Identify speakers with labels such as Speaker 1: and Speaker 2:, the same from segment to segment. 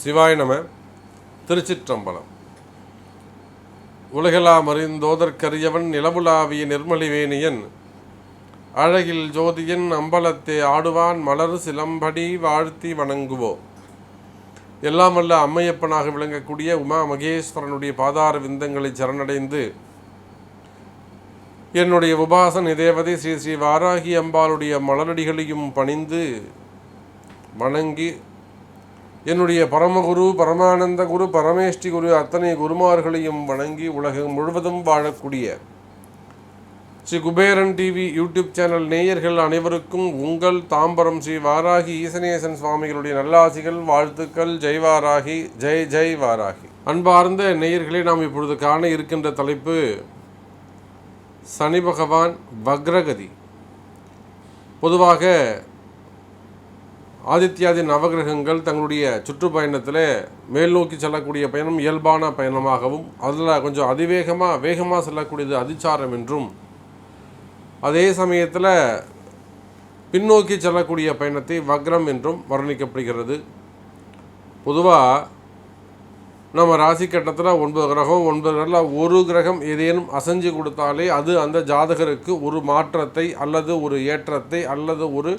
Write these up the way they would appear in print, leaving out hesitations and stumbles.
Speaker 1: சிவாய நம. திருச்சிற்றம்பலம். உலகெல்லாம் அறிந்தோதற்கரியவன் நிலவுலாவிய நிர்மலிவேணியன் அழகில் ஜோதியன் அம்பலத்தே ஆடுவான் மலர் சிலம்படி வாழ்த்தி வணங்குவோம். எல்லாம் வல்ல அம்மையப்பனாக விளங்கக்கூடிய உமா மகேஸ்வரனுடைய பாதார விந்தங்களை சரணடைந்து என்னுடைய உபாசன தேவதை ஸ்ரீ ஸ்ரீ வாராகி அம்பாளுடைய மலரடிகளையும் பணிந்து வணங்கி என்னுடைய பரமகுரு பரமானந்த குரு பரமேஷ்டி குரு அத்தனை குருமார்களையும் வணங்கி உலகம் முழுவதும் வாழக்கூடிய Shri Kuberan TV YouTube channel நேயர்கள் அனைவருக்கும் உங்கள் தாம்பரம் ஸ்ரீ வாராகி ஈசனேசன் சுவாமிகளுடைய நல்லாசிகள், வாழ்த்துக்கள். ஜெய் வாராகி, ஜெய் ஜெய் வாராகி. அன்பார்ந்த நேயர்களே, நாம் இப்பொழுது காண இருக்கின்ற தலைப்பு சனி பகவான் வக்ரகதி. பொதுவாக ஆதித்யாதி நவகிரகங்கள் தங்களுடைய சுற்றுப்பயணத்தில் மேல் நோக்கி செல்லக்கூடிய பயணம் இயல்பான பயணமாகவும், அதில் கொஞ்சம் வேகமாக செல்லக்கூடியது அதிச்சாரம் என்றும், அதே சமயத்தில் பின்னோக்கி செல்லக்கூடிய பயணத்தை வக்ரம் என்றும் வர்ணிக்கப்படுகிறது. பொதுவாக நம்ம ராசி கட்டத்தில் 9 கிரகம், 9 நாளில் ஒரு கிரகம் ஏதேனும் அசைஞ்சு கொடுத்தாலே அது அந்த ஜாதகருக்கு ஒரு மாற்றத்தை அல்லது ஒரு ஏற்றத்தை அல்லது ஒரு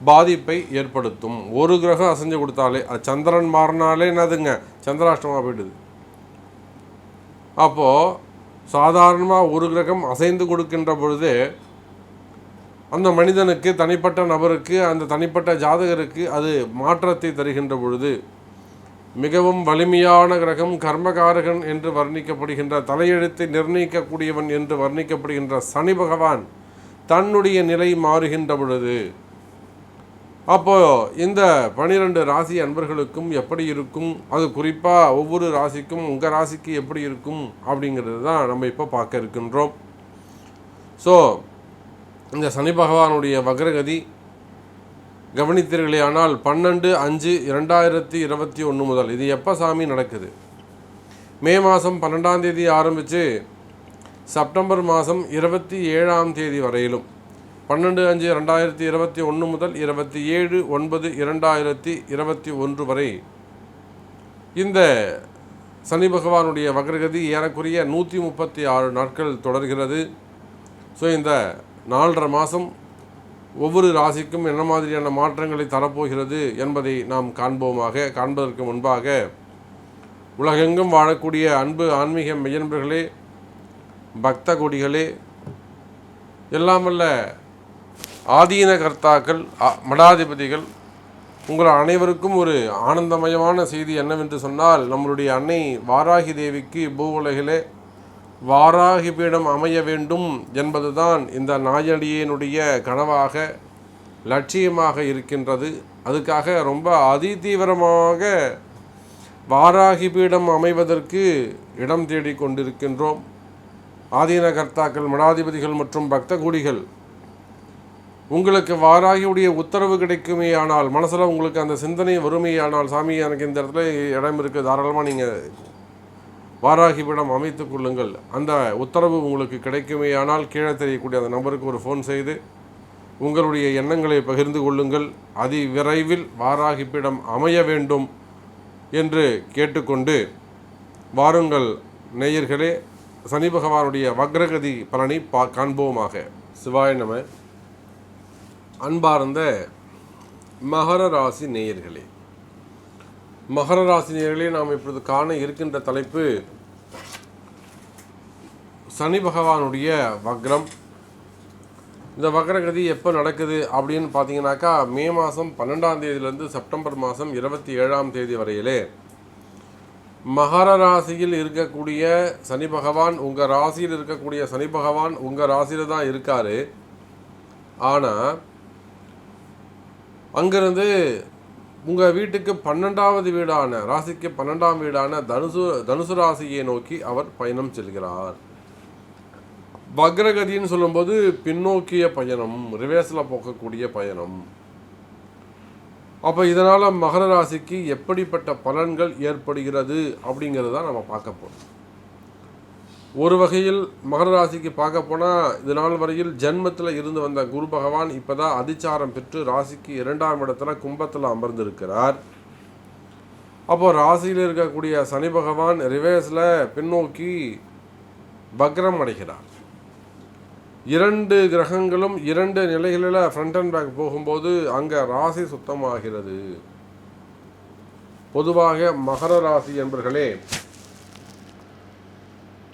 Speaker 1: பாதிப்பை ஏற்படுத்தும். ஒரு கிரகம் அசைஞ்சு கொடுத்தாலே, அது சந்திரன் மாறினாலே என்னதுங்க, சந்திராஷ்டமாக போயிடுது. அப்போது சாதாரணமாக ஒரு கிரகம் அசைந்து கொடுக்கின்ற பொழுது அந்த மனிதனுக்கு, தனிப்பட்ட நபருக்கு, அந்த தனிப்பட்ட ஜாதகருக்கு அது மாற்றத்தை தருகின்ற பொழுது மிகவும் வலிமையான கிரகம், கர்மகாரகன் என்று வர்ணிக்கப்படுகின்ற, தலையெழுத்தை நிர்ணயிக்கக்கூடியவன் என்று வர்ணிக்கப்படுகின்ற சனி பகவான் தன்னுடைய நிலை மாறுகின்ற பொழுது அப்போது இந்த 12 ராசி அன்பர்களுக்கும் எப்படி இருக்கும், அது குறிப்பாக ஒவ்வொரு ராசிக்கும் உங்கள் ராசிக்கு எப்படி இருக்கும் அப்படிங்கிறது தான் நம்ம இப்போ பார்க்க இருக்கின்றோம். ஸோ இந்த சனி பகவானுடைய வக்ரகதி கவனித்தீர்களே ஆனால் 12/5/2021 முதல், இது எப்போ சாமி நடக்குது, மே மாதம் 12ஆம் தேதி ஆரம்பித்து செப்டம்பர் மாதம் 27ஆம் தேதி வரையிலும், 12/5/2021 முதல் 27/9/2021 வரை இந்த சனி பகவானுடைய வக்ரகதி ஏறக்குறைய 136 நாட்கள் தொடர்கிறது. ஸோ இந்த 4.5 மாதம் ஒவ்வொரு ராசிக்கும் என்ன மாதிரியான மாற்றங்களை தரப்போகிறது என்பதை நாம் காண்பதற்கு முன்பாக உலகெங்கும் வாழக்கூடிய அன்பு ஆன்மீக மெய்யன்பர்களே, பக்த கொடிகளே, எல்லாம் வல்ல ஆதீன கர்த்தாக்கள், மடாதிபதிகள், உங்கள் அனைவருக்கும் ஒரு ஆனந்தமயமான செய்தி என்னவென்று சொன்னால், நம்மளுடைய அன்னை வாராகி தேவிக்கு பூவுலகிலே வாராகி பீடம் அமைய வேண்டும் என்பதுதான் இந்த நாயடியினுடைய கனவாக, லட்சியமாக இருக்கின்றது. அதுக்காக ரொம்ப அதிதீவிரமாக வாராகி பீடம் அமைவதற்கு இடம் தேடி கொண்டிருக்கின்றோம். ஆதீன கர்த்தாக்கள், மடாதிபதிகள் மற்றும் பக்த கூடிகள், உங்களுக்கு வாராகியுடைய உத்தரவு கிடைக்குமே ஆனால், மனசில் உங்களுக்கு அந்த சிந்தனை வறுமையானால், சாமி எனக்கு இந்த இடத்துல இடம் இருக்குது, தாராளமாக நீங்கள் வாராகி பீடம் அமைத்து கொள்ளுங்கள், அந்த உத்தரவு உங்களுக்கு கிடைக்குமே ஆனால் கீழே தெரியக்கூடிய அந்த நம்பருக்கு ஒரு ஃபோன் செய்து உங்களுடைய எண்ணங்களை பகிர்ந்து கொள்ளுங்கள். அதி விரைவில் வாராகி பீடம் அமைய வேண்டும் என்று கேட்டுக்கொண்டு வாருங்கள் நேயர்களே, சனி பகவானுடைய வக்ரகதி பலனை காண்போமாக. சிவாய நம. அன்பார்ந்த மகர ராசி நேயர்களே, மகர ராசி நேயர்களே, நாம் இப்பொழுது காண இருக்கின்ற தலைப்பு சனி பகவானுடைய வக்ரம். இந்த வக்ரகதி எப்போ நடக்குது அப்படின்னு பார்த்தீங்கன்னாக்கா, மே மாதம் 12ஆம் தேதியிலேருந்து செப்டம்பர் மாதம் 27ஆம் தேதி வரையிலே மகர ராசியில் இருக்கக்கூடிய சனி பகவான், உங்கள் ராசியில் இருக்கக்கூடிய சனி பகவான் உங்கள் ராசியில் தான் இருக்கார். ஆனால் அங்கிருந்து உங்கள் வீட்டுக்கு 12வது வீடான, ராசிக்கு 12ஆம் வீடான தனுசு ராசியை நோக்கி அவர் பயணம் செல்கிறார். வக்ரகதின்னு சொல்லும்போது பின்னோக்கிய பயணம், ரிவேர்ஸில் போக்கக்கூடிய பயணம். அப்போ இதனால் மகர ராசிக்கு எப்படிப்பட்ட பலன்கள் ஏற்படுகிறது அப்படிங்கிறது தான் நம்ம பார்க்க போகிறோம். ஒரு வகையில் மகர ராசிக்கு பார்க்க போனால் இது நாள் வரையில் ஜென்மத்தில் இருந்து வந்த குரு பகவான் இப்போ தான் அதிச்சாரம் பெற்று ராசிக்கு 2ஆம் இடத்துல கும்பத்தில் அமர்ந்திருக்கிறார். அப்போது ராசியில் இருக்கக்கூடிய சனி பகவான் ரிவேர்ஸில் பின்னோக்கி வக்ரம் அடைகிறார். 2 கிரகங்களும் 2 நிலைகளில் ஃப்ரண்ட் அண்ட் பேக் போகும்போது அங்கே ராசி சுத்தமாகிறது. பொதுவாக மகர ராசி என்பர்களே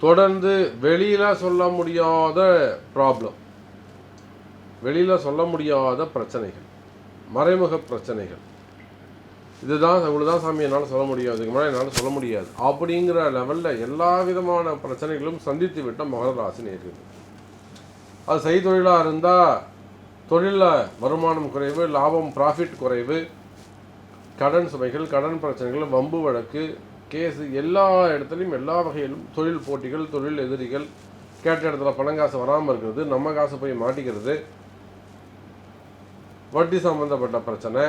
Speaker 1: தொடர்ந்து வெளியில் சொல்ல முடியாத ப்ராப்ளம், வெளியில் சொல்ல முடியாத பிரச்சனைகள், மறைமுக பிரச்சனைகள், இதுதான் இவ்வளோதான் சாமி என்னால் சொல்ல முடியாது, இதுக்கு முன்னாடி என்னால் சொல்ல முடியாது அப்படிங்கிற லெவலில் எல்லா விதமான பிரச்சனைகளும் சந்தித்து விட்ட மகர ராசி நேர்கள். அது செய்தொழிலாக இருந்தால் தொழிலில் வருமானம் குறைவு, லாபம் ப்ராஃபிட் குறைவு, கடன் சுமைகள், கடன் பிரச்சனைகள், வம்பு வழக்கு, கேஸு, எல்லா இடத்துலையும் எல்லா வகையிலும் தொழில் போட்டிகள், தொழில் எதிரிகள், கேட்ட இடத்துல பணங்காசு வராமல் இருக்கிறது, நம்ம காசு போய் மாட்டிக்கிறது, வட்டி சம்பந்தப்பட்ட பிரச்சனை.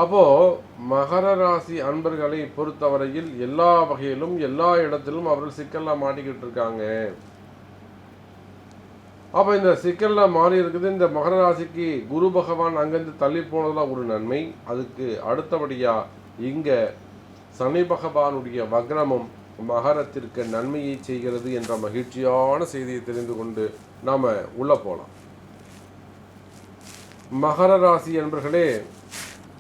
Speaker 1: அப்போது மகர ராசி அன்பர்களை பொறுத்தவரையில் எல்லா வகையிலும் எல்லா இடத்திலும் அவர்கள் சிக்கலில் மாட்டிக்கிட்டு இருக்காங்க. அப்போ இந்த சிக்கலில் மாறி இருக்குது. இந்த மகர ராசிக்கு குரு பகவான் அங்கேருந்து தள்ளி போனதில் ஒரு நன்மை. அதுக்கு அடுத்தபடியாக இங்கே சனி பகவானுடைய வக்ரமும் மகரத்திற்கு நன்மையை செய்கிறது என்ற மகிழ்ச்சியான செய்தியை தெரிந்து கொண்டு நாம் உள்ளே போகலாம். மகர ராசி என்பர்களே,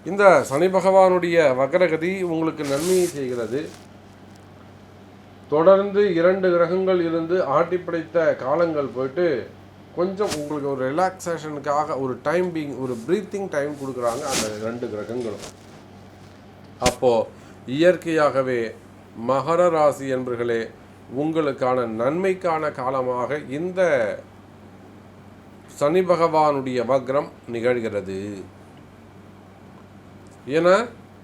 Speaker 1: இந்த சனி பகவானுடைய வக்ரகதி உங்களுக்கு நன்மையை செய்கிறது. தொடர்ந்து 2 கிரகங்கள் இருந்து ஆட்டி படைத்த காலங்கள் போயிட்டு கொஞ்சம் உங்களுக்கு ஒரு ரிலாக்ஸேஷனுக்காக ஒரு டைம் பீங், ஒரு ப்ரீத்திங் டைம் கொடுக்குறாங்க அந்த 2 கிரகங்களும். அப்போது இயற்கையாகவே மகர ராசி என்பர்களே உங்களுக்கான நன்மைக்கான காலமாக இந்த சனி பகவானுடைய வக்ரம் நிகழ்கிறது. ஏன்னா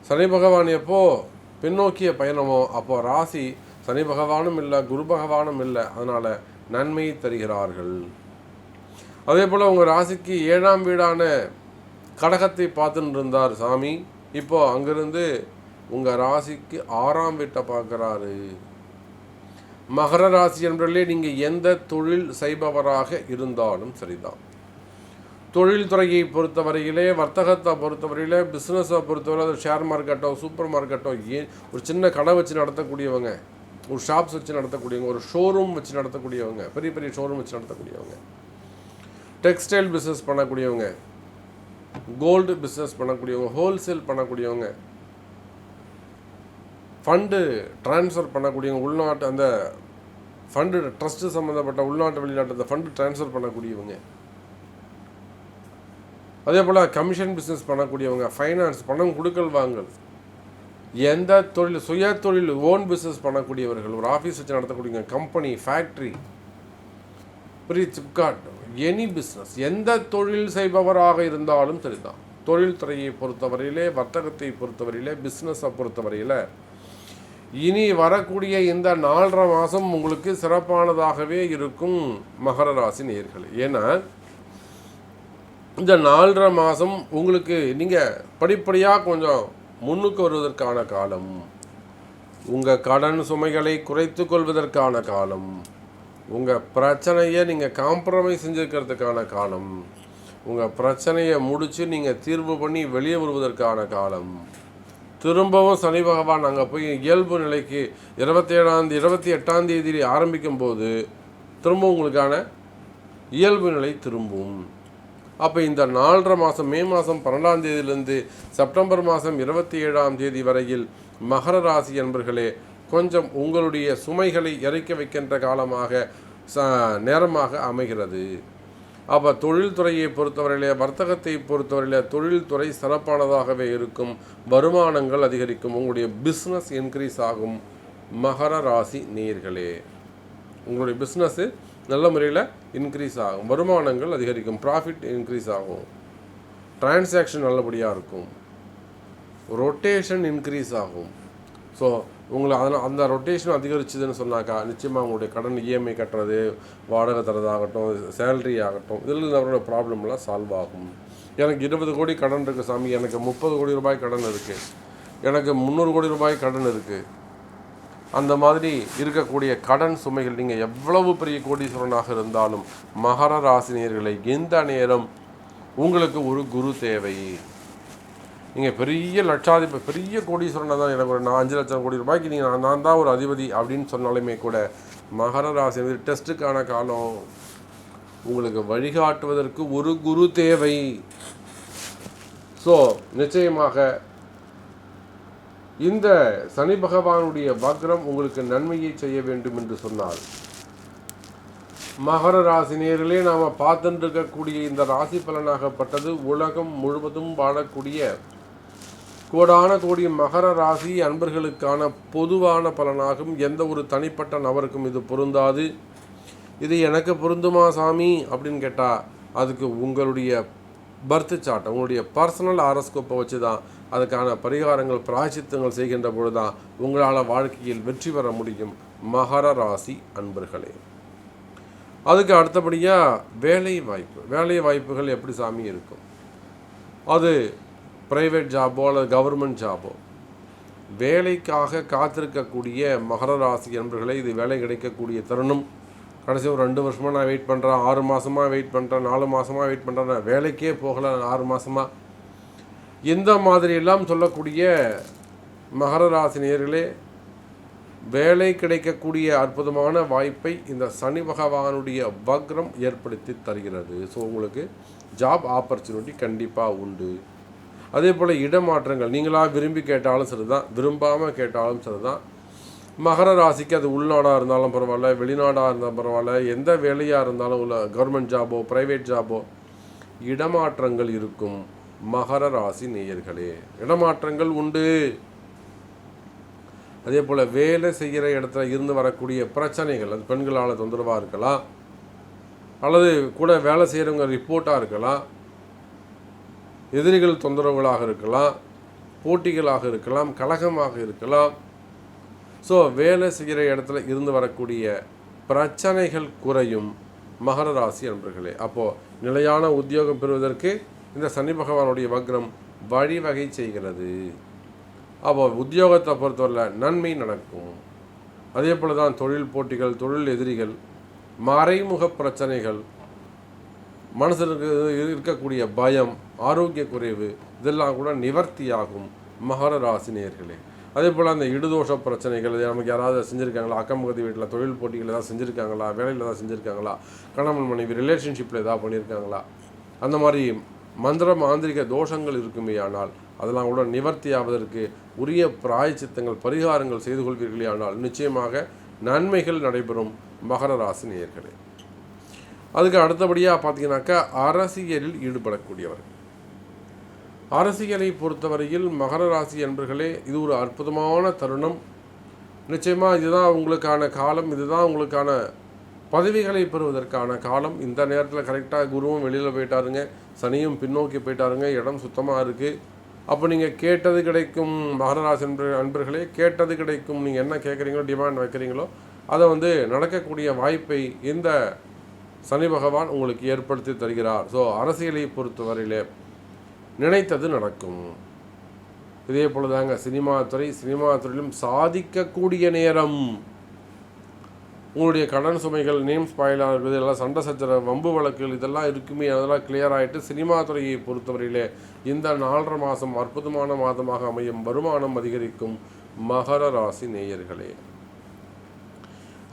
Speaker 1: சனி பகவான் எப்போ பின்னோக்கிய பயணமோ அப்போ ராசி சனி பகவானும் இல்லை, குரு பகவானும் இல்லை, அதனால் நன்மை தருகிறார்கள். அதே போல் உங்கள் ராசிக்கு 7ஆம் வீடான கடகத்தை பார்த்துட்டு இருந்தார் சாமி, இப்போது அங்கிருந்து உங்கள் ராசிக்கு 6ஆம் வீட்டை பார்க்குறாரு. மகர ராசி என்பதிலே நீங்கள் எந்த தொழில் செய்பவராக இருந்தாலும் சரிதான், தொழில்துறையை பொறுத்தவரையிலே, வர்த்தகத்தை பொறுத்தவரையிலே, பிஸ்னஸை பொறுத்தவரை, அது ஷேர் மார்க்கெட்டோ சூப்பர் மார்க்கெட்டோ, ஏன் ஒரு சின்ன கடை வச்சு நடத்தக்கூடியவங்க, ஒரு ஷாப்ஸ் வச்சு நடத்தக்கூடியவங்க, ஒரு ஷோரூம் வச்சு நடத்தக்கூடியவங்க, பெரிய பெரிய ஷோரூம் வச்சு நடத்தக்கூடியவங்க, டெக்ஸ்டைல் பிஸ்னஸ் பண்ணக்கூடியவங்க, கோல்டு பிஸ்னஸ் பண்ணக்கூடியவங்க, ஹோல்சேல் பண்ணக்கூடியவங்க, ஃபண்டு ட்ரான்ஸ்ஃபர் பண்ணக்கூடியவங்க, உள்நாட்டு அந்த ஃபண்டு ட்ரஸ்ட்டு சம்மந்தப்பட்ட உள்நாட்டு வெளிநாட்டு அந்த ஃபண்டு ட்ரான்ஸ்ஃபர் பண்ணக்கூடியவங்க, அதே போல் கமிஷன் பிஸ்னஸ் பண்ணக்கூடியவங்க, ஃபைனான்ஸ், பணம் கொடுக்கல் வாங்கல், எந்த தொழில், சுய தொழில், ஓன் பிஸ்னஸ் பண்ணக்கூடியவர்கள், ஒரு ஆஃபீஸ் வச்சு நடத்தக்கூடியவங்க, company, factory, Flipkart, any business, எந்த தொழில் செய்பவராக இருந்தாலும் சரிதான். தொழில்துறையை பொறுத்தவரையிலே, வர்த்தகத்தை பொறுத்தவரையிலே, பிஸ்னஸை பொறுத்தவரையில் இனி வரக்கூடிய இந்த 4.5 மாதம் உங்களுக்கு சிறப்பானதாகவே இருக்கும் மகர ராசி நேயர்களே. ஏன்னா இந்த 4.5 மாதம் உங்களுக்கு நீங்கள் படிப்படியாக கொஞ்சம் முன்னுக்கு வருவதற்கான காலம், உங்கள் கடன் சுமைகளை குறைத்து கொள்வதற்கான காலம், உங்கள் பிரச்சனையை நீங்கள் காம்ப்ரமைஸ் செஞ்சுருக்கிறதுக்கான காலம், உங்கள் பிரச்சனையை முடித்து நீங்கள் தீர்வு பண்ணி வெளியே வருவதற்கான காலம். திரும்பவும் சனி பகவான் அங்கே போய் இயல்பு நிலைக்கு 28ஆம் தேதி ஆரம்பிக்கும் போது திரும்ப உங்களுக்கான இயல்பு நிலை திரும்பும். அப்போ இந்த 4.5 மாதம், மே மாதம் 12ஆம் தேதியிலிருந்து செப்டம்பர் மாதம் 27ஆம் தேதி வரையில் மகர ராசி என்பர்களே கொஞ்சம் உங்களுடைய சுமைகளை இறக்கி வைக்கின்ற காலமாக நேரமாக அமைகிறது. அப்போ தொழில்துறையை பொறுத்தவரையிலே, வர்த்தகத்தை பொறுத்தவரையிலே தொழில்துறை சிறப்பானதாகவே இருக்கும், வருமானங்கள் அதிகரிக்கும், உங்களுடைய பிஸ்னஸ் இன்க்ரீஸ் ஆகும். மகர ராசி நேயர்களே, உங்களுடைய பிஸ்னஸ்ஸு நல்ல முறையில் இன்க்ரீஸ் ஆகும், வருமானங்கள் அதிகரிக்கும், ப்ராஃபிட் இன்க்ரீஸ் ஆகும், டிரான்சாக்ஷன் நல்லபடியாக இருக்கும், ரொட்டேஷன் இன்க்ரீஸ் ஆகும். ஸோ உங்களை அதனால் அந்த ரொட்டேஷன் அதிகரிச்சுதுன்னு சொன்னாக்கா நிச்சயமாக உங்களுடைய கடன் இஎம்ஐ கட்டுறது, வாடகை தரதாகட்டும், சேலரி ஆகட்டும், இதில் அவரோட ப்ராப்ளம்லாம் சால்வ் ஆகும். எனக்கு 20 கோடி கடன் இருக்குது சாமி, எனக்கு 30 கோடி ரூபாய் கடன் இருக்குது, எனக்கு 300 கோடி ரூபாய் கடன் இருக்குது, அந்த மாதிரி இருக்கக்கூடிய கடன் சுமைகள், நீங்கள் எவ்வளவு பெரிய கோடீஸ்வரனாக இருந்தாலும் மகர ராசினியர்களை இந்த நேரம் உங்களுக்கு ஒரு குரு தேவை. நீங்கள் பெரிய பெரிய கோடீஸ்வரனாக தான், எனக்கு ஒரு 5 லட்சம் கோடி ரூபாய்க்கு நீங்கள் நான் தான் ஒரு அதிபதி அப்படின்னு சொன்னாலுமே கூட மகர ராசி டெஸ்ட்டுக்கான காலம். உங்களுக்கு வழிகாட்டுவதற்கு ஒரு குரு தேவை. ஸோ நிச்சயமாக இந்த சனி பகவானுடைய வக்ரம் உங்களுக்கு நன்மையை செய்ய வேண்டும் என்று சொன்னால், மகர ராசி நேரிலே நாம் பார்த்துட்டு இருக்கக்கூடிய இந்த ராசி பலனாகப்பட்டது உலகம் முழுவதும் வாழக்கூடிய கோடான கோடி மகர ராசி அன்பர்களுக்கான பொதுவான பலனாகும். எந்த ஒரு தனிப்பட்ட நபருக்கும் இது பொருந்தாது. இது எனக்கு பொருந்துமா சாமி அப்படின்னு கேட்டால் அதுக்கு உங்களுடைய பர்த் சார்ட், உங்களுடைய பர்சனல் ஆரோஸ்கோப்பை வச்சு தான் அதுக்கான பரிகாரங்கள் பிராயச்சித்தங்கள் செய்கின்ற பொழுது தான் உங்களால் வாழ்க்கையில் வெற்றி பெற முடியும் மகர ராசி அன்பர்களே. அதுக்கு அடுத்தபடியாக வேலை வாய்ப்புகள் எப்படி சாமி இருக்கும்? அது ப்ரைவேட் ஜாபோ அல்லது கவர்மெண்ட் ஜாபோ, வேலைக்காக காத்திருக்கக்கூடிய மகர ராசி அன்பர்களே, இது வேலை கிடைக்கக்கூடிய தருணம். கடைசி ஒரு 2 வருஷமாக நான் வெயிட் பண்ணுறேன், 6 மாதமாக வெயிட் பண்ணுறேன், 4 மாதமாக வெயிட் பண்ணுறேன், நான் வேலைக்கே போகலை 6 மாதமாக, இந்த மாதிரியெல்லாம் சொல்லக்கூடிய மகர ராசி நேயர்களே, வேலை கிடைக்கக்கூடிய அற்புதமான வாய்ப்பை இந்த சனி பகவானுடைய வக்ரம் ஏற்படுத்தி தருகிறது. ஸோ உங்களுக்கு ஜாப் ஆப்பர்ச்சுனிட்டி கண்டிப்பாக உண்டு. அதே போல் இடமாற்றங்கள் நீங்களாக விரும்பி கேட்டாலும் சரிதான், விரும்பாமல் கேட்டாலும் சரிதான், மகர ராசிக்கு அது உள்நாடாக இருந்தாலும் பரவாயில்ல, வெளிநாடாக இருந்தாலும் பரவாயில்ல, எந்த வேலையாக இருந்தாலும் உள்ள கவர்மெண்ட் ஜாபோ ப்ரைவேட் ஜாபோ இடமாற்றங்கள் இருக்கும். மகர ராசி நேயர்களே, இடமாற்றங்கள் உண்டு. அதே போல் வேலை செய்கிற இடத்துல இருந்து வரக்கூடிய பிரச்சனைகள், அது பெண்களால் தொந்தரவாக இருக்கலாம், அல்லது கூட வேலை செய்கிறவங்க ரிப்போர்ட்டாக இருக்கலாம், எதிரிகள் தொந்தரவுகளாக இருக்கலாம், போட்டிகளாக இருக்கலாம், கலகமாக இருக்கலாம். ஸோ வேலை செய்கிற இடத்துல இருந்து வரக்கூடிய பிரச்சனைகள் குறையும் மகர ராசி அன்பர்களே. அப்போது நிலையான உத்தியோகம் பெறுவதற்கு இந்த சனி பகவானுடைய வக்ரம் வழிவகை செய்கிறது. அப்போ உத்தியோகத்தை பொறுத்தவரை நன்மை நடக்கும். அதே போல் தான் தொழில் போட்டிகள், தொழில் எதிரிகள், மறைமுக பிரச்சனைகள், மனசுக்கு இருக்கக்கூடிய பயம், ஆரோக்கிய குறைவு, இதெல்லாம் கூட நிவர்த்தியாகும் மகர ராசி நேயர்களே. அதே போல் அந்த இடுதோஷ பிரச்சனைகள், நமக்கு யாராவது செஞ்சுருக்காங்களா, அக்கம் பக்கத்து வீட்டில் தொழில் போட்டிகள் ஏதாவது செஞ்சுருக்காங்களா, வேலையில் ஏதாவது செஞ்சுருக்காங்களா, கணவன் மனைவி ரிலேஷன்ஷிப்பில் ஏதாவது பண்ணியிருக்காங்களா, அந்த மாதிரி மந்திர மாந்திரிக தோஷங்கள் இருக்குமே ஆனால் அதெல்லாம் கூட நிவர்த்தி ஆவதற்கு உரிய பிராயச்சித்தங்கள் பரிகாரங்கள் செய்து கொள்வீர்களே ஆனால் நிச்சயமாக நன்மைகள் நடைபெறும் மகர ராசி நேயர்களே. அதுக்கு அடுத்தபடியாக பார்த்தீங்கன்னாக்கா அரசியலில் ஈடுபடக்கூடியவர்கள். அரசியலை பொறுத்தவரையில் மகர ராசி அன்பர்களே, இது ஒரு அற்புதமான தருணம். நிச்சயமாக இதுதான் உங்களுக்கான காலம், இதுதான் உங்களுக்கான பதவிகளை பெறுவதற்கான காலம். இந்த நேரத்தில் கரெக்டாக குருவும் வெளியில் போயிட்டாருங்க, சனியும் பின்னோக்கி போயிட்டாருங்க, இடம் சுத்தமாக இருக்குது. அப்போ நீங்கள் கேட்டது கிடைக்கும் மகர ராசி அன்பர்களே, கேட்டது கிடைக்கும். நீங்கள் என்ன கேட்குறீங்களோ, டிமாண்ட் வைக்கிறீங்களோ அதை நடக்கக்கூடிய வாய்ப்பை இந்த சனி பகவான் உங்களுக்கு ஏற்படுத்தி தருகிறார். ஸோ அரசியலை பொறுத்தவரையிலே நினைத்தது நடக்கும். இதே போல தாங்க சினிமா துறையிலும் சாதிக்கக்கூடிய நேரம். உங்களுடைய கடன் சுமைகள், நேம் ஸ்பாயில் ஆகிறது, எல்லாம் சண்டை சச்சர வம்பு வழக்குகள் இதெல்லாம் இருக்குமே, அதெல்லாம் கிளியர் ஆகிட்டு சினிமா துறையை பொறுத்தவரையிலே இந்த 4.5 மாதம் அற்புதமான மாதமாக அமையும். வருமானம் அதிகரிக்கும் மகர ராசி நேயர்களே.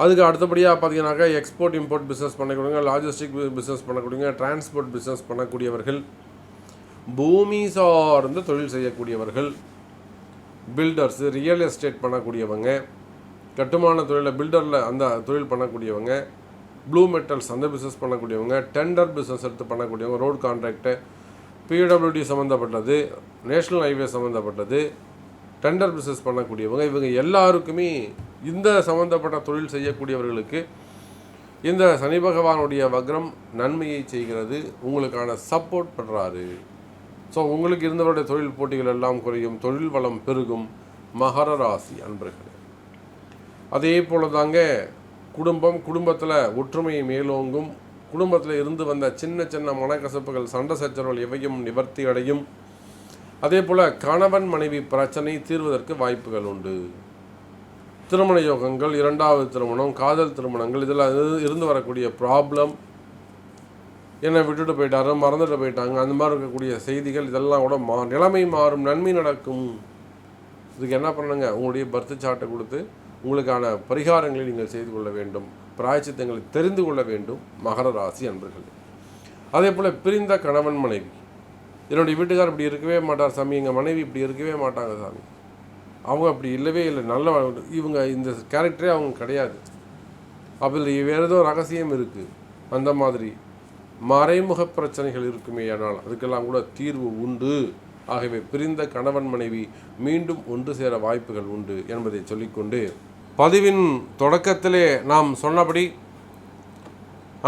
Speaker 1: அதுக்கு அடுத்தபடியாக பார்த்தீங்கன்னாக்கா எக்ஸ்போர்ட் இம்போர்ட் பிஸ்னஸ் பண்ணக்கூடியவங்க, லாஜிஸ்டிக் பிஸ்னஸ் பண்ணக்கூடியவங்க, டிரான்ஸ்போர்ட் பிஸ்னஸ் பண்ணக்கூடியவர்கள், பூமி சார்ந்த தொழில் செய்யக்கூடியவர்கள், பில்டர்ஸு, ரியல் எஸ்டேட் பண்ணக்கூடியவங்க, கட்டுமான தொழிலில் பில்டரில் அந்த தொழில் பண்ணக்கூடியவங்க, ப்ளூ மெட்டல்ஸ் அந்த பிஸ்னஸ் பண்ணக்கூடியவங்க, டெண்டர் பிஸ்னஸ் எடுத்து பண்ணக்கூடியவங்க, ரோடு கான்ட்ராக்டு, பிடபிள்யூடி சம்மந்தப்பட்டது, நேஷ்னல் ஹைவே சம்மந்தப்பட்டது, டெண்டர் பிஸ்னஸ் பண்ணக்கூடியவங்க, இவங்க எல்லாருக்குமே இந்த சம்மந்தப்பட்ட தொழில் செய்யக்கூடியவர்களுக்கு இந்த சனி பகவானுடைய வக்ரம் நன்மையை செய்கிறது. உங்களுக்கான சப்போர்ட் பண்ணுறாரு. ஸோ உங்களுக்கு இருந்தவருடைய தொழில் போட்டிகள் எல்லாம் குறையும், தொழில் வளம் பெருகும் மகர ராசி அன்பர்களே. அதே போல தாங்க குடும்பத்தில் ஒற்றுமை மேலோங்கும். குடும்பத்தில் இருந்து வந்த சின்ன சின்ன மனக்கசப்புகள், சண்டை சச்சரவுகள் எவையும் நிவர்த்தி அடையும். அதே போல் கணவன் மனைவி பிரச்சனை தீர்வதற்கு வாய்ப்புகள் உண்டு. திருமண யோகங்கள், இரண்டாவது திருமணம், காதல் திருமணங்கள், இதெல்லாம் இருந்து வரக்கூடிய ப்ராப்ளம், என்னை விட்டுட்டு போயிட்டாரு, மறந்துட்டு போயிட்டாங்க, அந்த மாதிரி இருக்கக்கூடிய செய்திகள், இதெல்லாம் கூட நிலைமை மாறும், நன்மை நடக்கும். இதுக்கு என்ன பண்ணுங்க, உங்களுடைய பர்த் சார்ட்டை கொடுத்து உங்களுக்கான பரிகாரங்களை நீங்கள் செய்து கொள்ள வேண்டும், பிராயச்சித்தங்களை தெரிந்து கொள்ள வேண்டும் மகர ராசி அன்பர்கள். அதே போல் பிரிந்த கணவன் மனைவி, என்னுடைய வீட்டுக்கார் இப்படி இருக்கவே மாட்டார் சாமி, எங்கள் மனைவி இப்படி இருக்கவே மாட்டாங்க சாமி, அவங்க அப்படி இல்லவே இல்லை, நல்ல இவங்க இந்த கேரக்டரே அவங்க கிடையாது, அப்படி வேறு ஏதோ ரகசியம் இருக்குது, அந்த மாதிரி மறைமுக பிரச்சனைகள் இருக்குமே, ஆனால் அதுக்கெல்லாம் கூட தீர்வு உண்டு. ஆகவே பிரிந்த கணவன் மனைவி மீண்டும் ஒன்று சேர வாய்ப்புகள் உண்டு என்பதை சொல்லிக்கொண்டு, பதிவின் தொடக்கத்திலே நாம் சொன்னபடி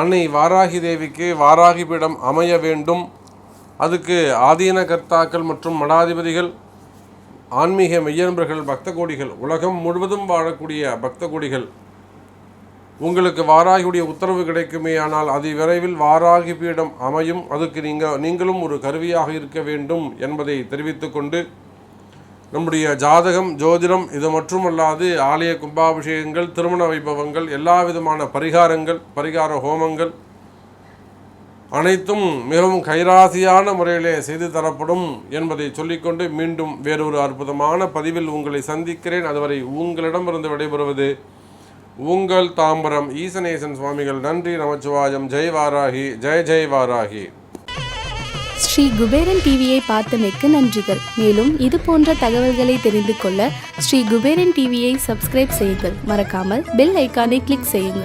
Speaker 1: அன்னை வாராகி தேவிக்கு வாராகி பீடம் அமைய வேண்டும். அதுக்கு ஆதீன கர்த்தாக்கள் மற்றும் மடாதிபதிகள், ஆன்மீக மெய்யன்பர்கள், பக்த கோடிகள், உலகம் முழுவதும் வாழக்கூடிய பக்த கோடிகள், உங்களுக்கு வாராகியுடைய உத்தரவு கிடைக்குமே, ஆனால் அதி விரைவில் வாராகி பீடம் அமையும். அதுக்கு நீங்களும் ஒரு கருவியாக இருக்க வேண்டும் என்பதை தெரிவித்துக்கொண்டு, நம்முடைய ஜாதகம், ஜோதிடம், இது மட்டுமல்லாது ஆலய கும்பாபிஷேகங்கள், திருமண வைபவங்கள், எல்லா விதமான பரிகார ஹோமங்கள் அனைத்தும் மிகவும் கைராசியான முறையிலே செய்து தரப்படும் என்பதை சொல்லிக்கொண்டு, மீண்டும் வேறொரு அற்புதமான பதிவில் உங்களை சந்திக்கிறேன். அதுவரை உங்களிடமிருந்து விடைபெறுவது உங்கள் தாம்பரம் ஈசனேசன் சுவாமிகள். நன்றி, நமச்சிவாயம். ஜெய் வாராகி, ஜெய் ஜெய் வாராகி.
Speaker 2: ஸ்ரீ குபேரன் டிவியை பார்த்தமைக்கு நன்றிகள். மேலும் இது போன்ற தகவல்களை தெரிந்து கொள்ள ஸ்ரீ குபேரன் டிவியை சப்ஸ்கிரைப் செய்யுங்கள். மறக்காமல் பெல் ஐக்கானை கிளிக் செய்யுங்கள்.